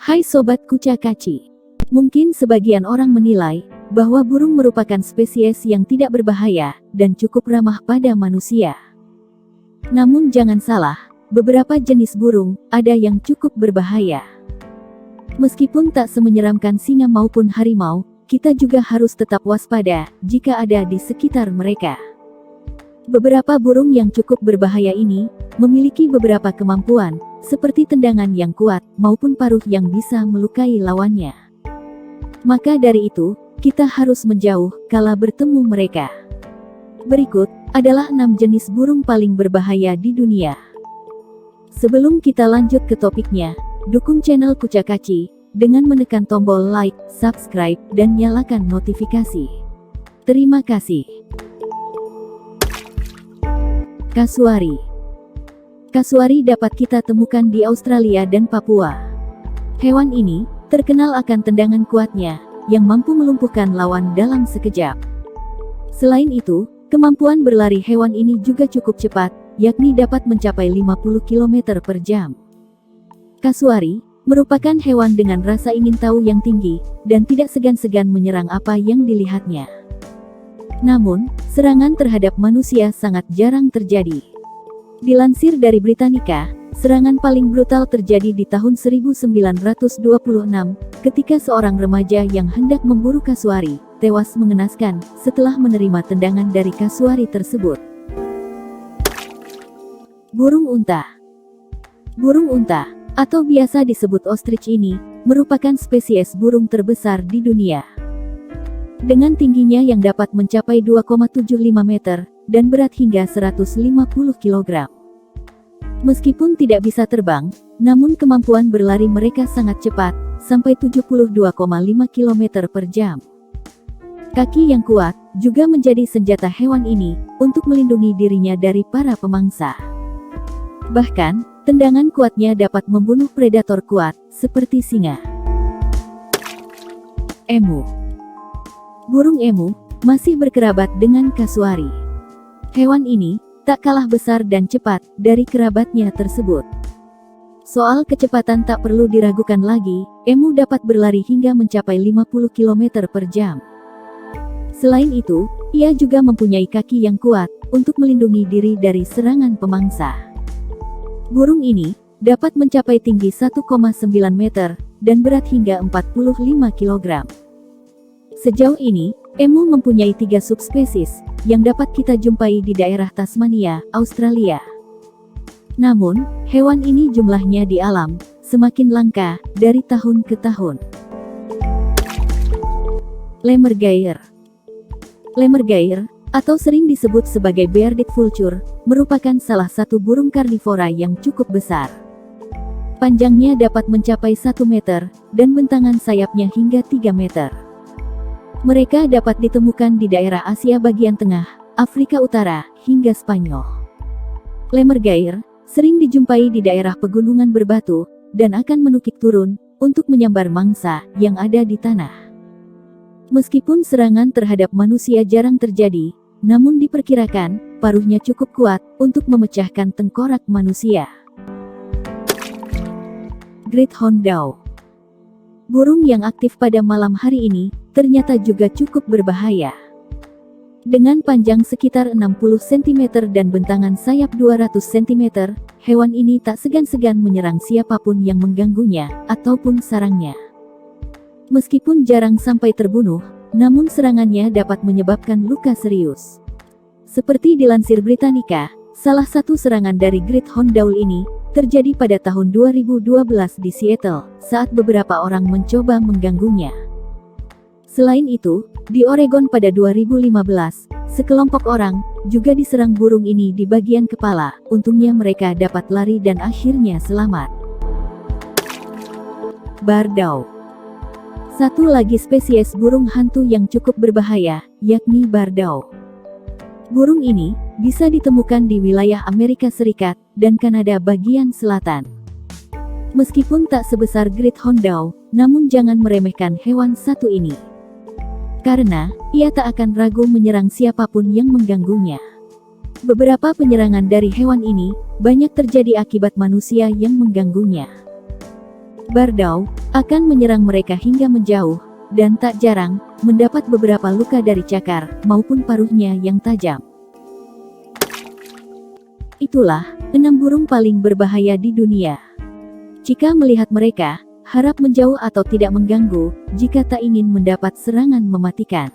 Hai Sobat Kucakaci. Mungkin sebagian orang menilai bahwa burung merupakan spesies yang tidak berbahaya dan cukup ramah pada manusia. Namun jangan salah, beberapa jenis burung ada yang cukup berbahaya. Meskipun tak semenyeramkan singa maupun harimau, kita juga harus tetap waspada jika ada di sekitar mereka. Beberapa burung yang cukup berbahaya ini memiliki beberapa kemampuan, seperti tendangan yang kuat maupun paruh yang bisa melukai lawannya. Maka dari itu, kita harus menjauh kala bertemu mereka. Berikut adalah 6 jenis burung paling berbahaya di dunia. Sebelum kita lanjut ke topiknya, dukung channel Kucakaci dengan menekan tombol like, subscribe, dan nyalakan notifikasi. Terima kasih. Kasuari. Kasuari dapat kita temukan di Australia dan Papua. Hewan ini terkenal akan tendangan kuatnya yang mampu melumpuhkan lawan dalam sekejap. Selain itu, kemampuan berlari hewan ini juga cukup cepat, yakni dapat mencapai 50 km per jam. Kasuari merupakan hewan dengan rasa ingin tahu yang tinggi dan tidak segan-segan menyerang apa yang dilihatnya. Namun, serangan terhadap manusia sangat jarang terjadi. Dilansir dari Britannica, serangan paling brutal terjadi di tahun 1926, ketika seorang remaja yang hendak memburu kasuari, tewas mengenaskan setelah menerima tendangan dari kasuari tersebut. Burung unta. Burung unta, atau biasa disebut ostrich ini, merupakan spesies burung terbesar di dunia. Dengan tingginya yang dapat mencapai 2,75 meter, dan berat hingga 150 kg. Meskipun tidak bisa terbang, namun kemampuan berlari mereka sangat cepat, sampai 72,5 km per jam. Kaki yang kuat, juga menjadi senjata hewan ini, untuk melindungi dirinya dari para pemangsa. Bahkan, tendangan kuatnya dapat membunuh predator kuat, seperti singa. Emu. Burung emu masih berkerabat dengan kasuari. Hewan ini tak kalah besar dan cepat dari kerabatnya tersebut. Soal kecepatan tak perlu diragukan lagi, emu dapat berlari hingga mencapai 50 km per jam. Selain itu, ia juga mempunyai kaki yang kuat untuk melindungi diri dari serangan pemangsa. Burung ini dapat mencapai tinggi 1,9 meter dan berat hingga 45 kg. Sejauh ini, emu mempunyai 3 subspesies yang dapat kita jumpai di daerah Tasmania, Australia. Namun, hewan ini jumlahnya di alam semakin langka dari tahun ke tahun. Lemmergeier. Lemmergeier, atau sering disebut sebagai bearded vulture, merupakan salah satu burung karnivora yang cukup besar. Panjangnya dapat mencapai 1 meter, dan bentangan sayapnya hingga 3 meter. Mereka dapat ditemukan di daerah Asia bagian tengah, Afrika Utara, hingga Spanyol. Lemmergeier sering dijumpai di daerah pegunungan berbatu, dan akan menukik turun untuk menyambar mangsa yang ada di tanah. Meskipun serangan terhadap manusia jarang terjadi, namun diperkirakan paruhnya cukup kuat untuk memecahkan tengkorak manusia. Great Horned Doe. Burung yang aktif pada malam hari ini ternyata juga cukup berbahaya. Dengan panjang sekitar 60 cm dan bentangan sayap 200 cm, hewan ini tak segan-segan menyerang siapapun yang mengganggunya ataupun sarangnya. Meskipun jarang sampai terbunuh, namun serangannya dapat menyebabkan luka serius. Seperti dilansir Britannica, salah satu serangan dari Great Horned Doe ini terjadi pada tahun 2012 di Seattle, saat beberapa orang mencoba mengganggunya. Selain itu, di Oregon pada 2015, sekelompok orang juga diserang burung ini di bagian kepala. Untungnya mereka dapat lari dan akhirnya selamat. Bardau. Satu lagi spesies burung hantu yang cukup berbahaya, yakni bardau. Burung ini bisa ditemukan di wilayah Amerika Serikat dan Kanada bagian selatan. Meskipun tak sebesar Great Horned Doe, namun jangan meremehkan hewan satu ini. Karena, ia tak akan ragu menyerang siapapun yang mengganggunya. Beberapa penyerangan dari hewan ini banyak terjadi akibat manusia yang mengganggunya. Bardau akan menyerang mereka hingga menjauh, dan tak jarang mendapat beberapa luka dari cakar maupun paruhnya yang tajam. Itulah 6 burung paling berbahaya di dunia. Jika melihat mereka, harap menjauh atau tidak mengganggu jika tak ingin mendapat serangan mematikan.